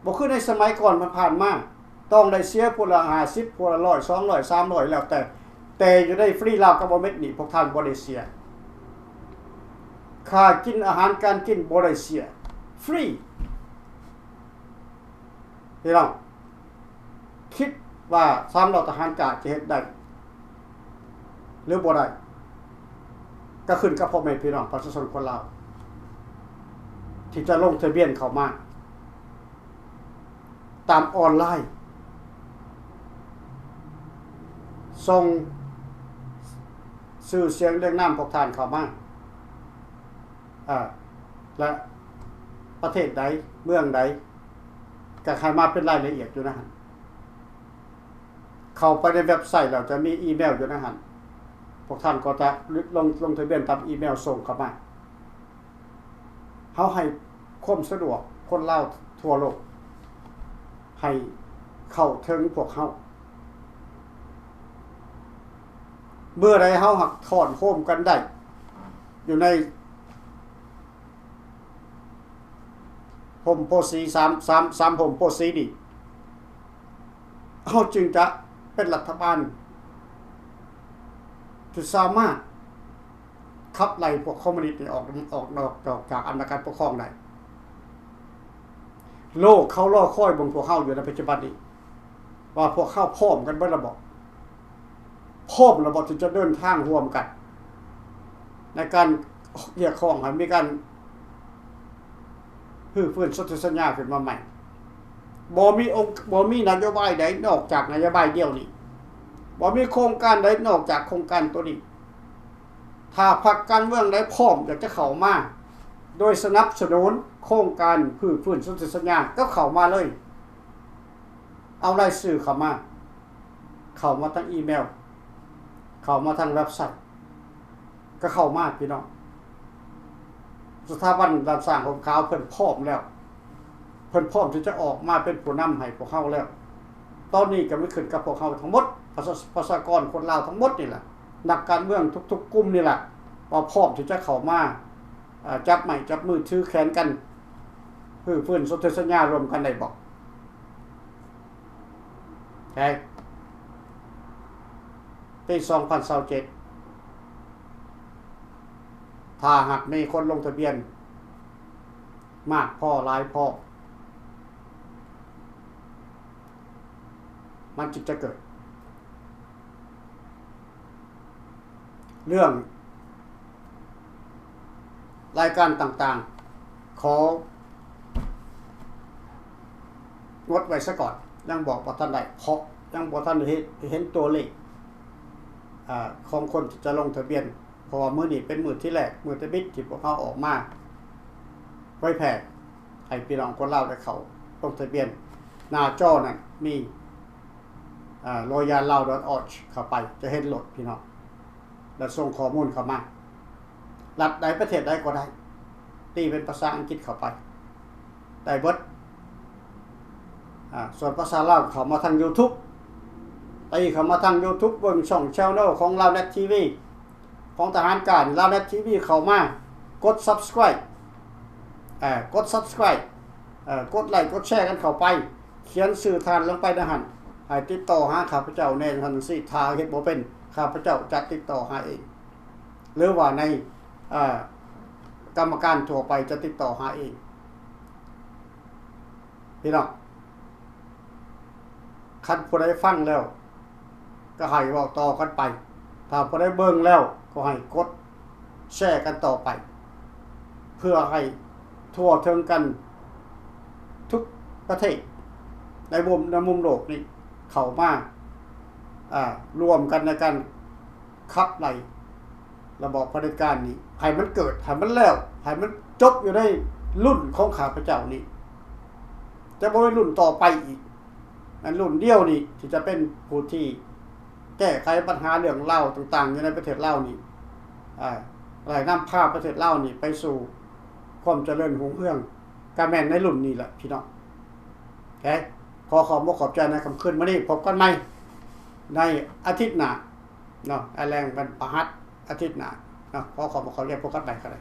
บ่คือในสมัยก่อนมันผ่านมาต้องได้เสียพวกละ50พวกละ100 200 300แล้วแต่อยู่ได้ฟรีลาวก็บ่แม่นนี่พวกท่านบ่ได้เสียค่ากินอาหารการกินบ่ได้เสียฟรีพี่น้องคิดว่า3เราทหารกะจะเฮ็ดได้หรือบ่ได้ก็ขึ้นกับพ่อแม่พี่น้องประชาชนคนลาวที่จะลงทะเบียนเข้ามาตามออนไลน์ส่งสื่อเสียงเรียงนามพวกท่านเข้ามาและประเทศใดเมืองใดก็ให้มาเป็นรายละเอียดอยู่นะฮะเข้าไปในเว็บไซต์แล้วจะมีอีเมลอยู่นะฮะพวกท่านก็จะลงทะเบียนตามอีเมลส่งเข้ามาเฮาให้ความสะดวกคนลาวทั่วโลกให้เข้าถึงพวกเฮาเมื่อใดเฮาหักถอนโฮมกันได้อยู่ในผมโพสี3ผมโพสีนี่เฮาจึงจะเป็นรัฐบาลที่สามารถขับไล่พวกคอมมิวนิสต์ออกจากอำนาจการปกครองได้โลกเขารอคอยพวกเฮาอยู่ในปัจจุบันนี้ว่าพวกเฮาพร้อมกันเบิดระบบที่จะเดินทางร่วมกันในการเรียกร้องให้มีการฟื้นสนธิสัญญาขึ้นมาใหม่บ่มีนโยบายใดนอกจากนโยบายเดียวนี้บ่มีโครงการใดนอกจากโครงการตัวนี้ถ้าพรรคการเมืองใดพร้อมอยากจะเข้ามาโดยสนับสนุนโครงการฟื้นสนธิสัญญาก็เข้ามาเลยเอารายชื่อเข้ามาทางอีเมลเข้ามาทางเว็บไซต์ก็เข้ามาพี่น้องสถาบันการสร้างของเขาเพิ่นพร้อมแล้วเพิ่นพร้อมที่จะออกมาเป็นผู้นำให้พวกเขาแล้วตอนนี้ก็ไม่ขึ้นกับพวกเขาทั้งหมดประชากรคนลาวทั้งหมดนี่แหละนักการเมืองทุกๆกลุ่มนี่แหละว่าพร้อมที่จะเข้ามาจับไม้จับมือถือแขนกันฟื้นสนธิสัญญารวมกันได้บอกแท้ปี2027ถ้าหากมีคนลงทะเบียนมากพอหลายพอมันจึงจะเกิดเรื่องรายการต่างๆของดไว้ซะก่อนยังบอกว่าท่านใดเพราะยังบอกท่านเห็นตัวเลขของคนที่จะลงทะเบียนเพราะว่ามื้อนี้เป็นมื้อที่แรกมื้อตะบิดที่พวกเขาออกมาไว้แผ่ให้พี่น้องคนลาวได้เข้าลงทะเบียนหน้าจอนั่นมีroyallao.org เข้าไปจะเห็นโหลดพี่น้องแล้วส่งข้อมูลเข้ามารัฐใดประเทศใดก็ได้ตีเป็นภาษาอังกฤษเข้าไปได้เบิดส่วนภาษาลาวเข้ามาทาง YouTube ตีเข้ามาทาง YouTube เบิ่งช่อง Channel ของ Lawnet TV ของทหารการลาวเน็ตทีวีเข้ามากด Subscribe กด Subscribe กดไลค์กดแชร์กันเข้าไปเขียนสื่อทานลงไปนะหั่นให้ติดต่อหาข้าพเจ้าแน่ทันสิถ้าเฮ็ดบ่เป็นข้าพเจ้าจะติดต่อหาเองหรือว่าในกรรมการทั่วไปจะติดต่อหาเองพี่น้องคันผู้ใดฟังแล้วก็ให้เว้าต่อกันไปถ้าผู้ใดเบิ่งแล้วก็ให้กดแชร์กันต่อไปเพื่อให้ทั่วถึงกันทุกประเทศในมุมโลกนี้เข้ามารวมกันในการขับไล่ระบอบเผด็จการนี้ให้มันเกิดให้มันแล้วให้มันจบอยู่ในรุ่นของข้าพเจ้านี้จะบ่มีรุ่นต่อไปอีกอันรุ่นเดียวนี้ที่จะเป็นผู้ที่แก้ไขปัญหาเรื่องเล่าต่างๆอยู่ในประเทศลาวนี้หลายนำพาประเทศลาวนี้ไปสู่ความเจริญรุ่งเรืองก็แม่นในรุ่นนี้แหละพี่น้องโอเคขอขอบใจในค่ำคืนมื้อนี้พบกันใหม่ในอาทิตย์หน้าเนาะแรงวันพฤหัสอาทิตย์หน้าเนาะขอเรียกพบกันใหม่ก็ได้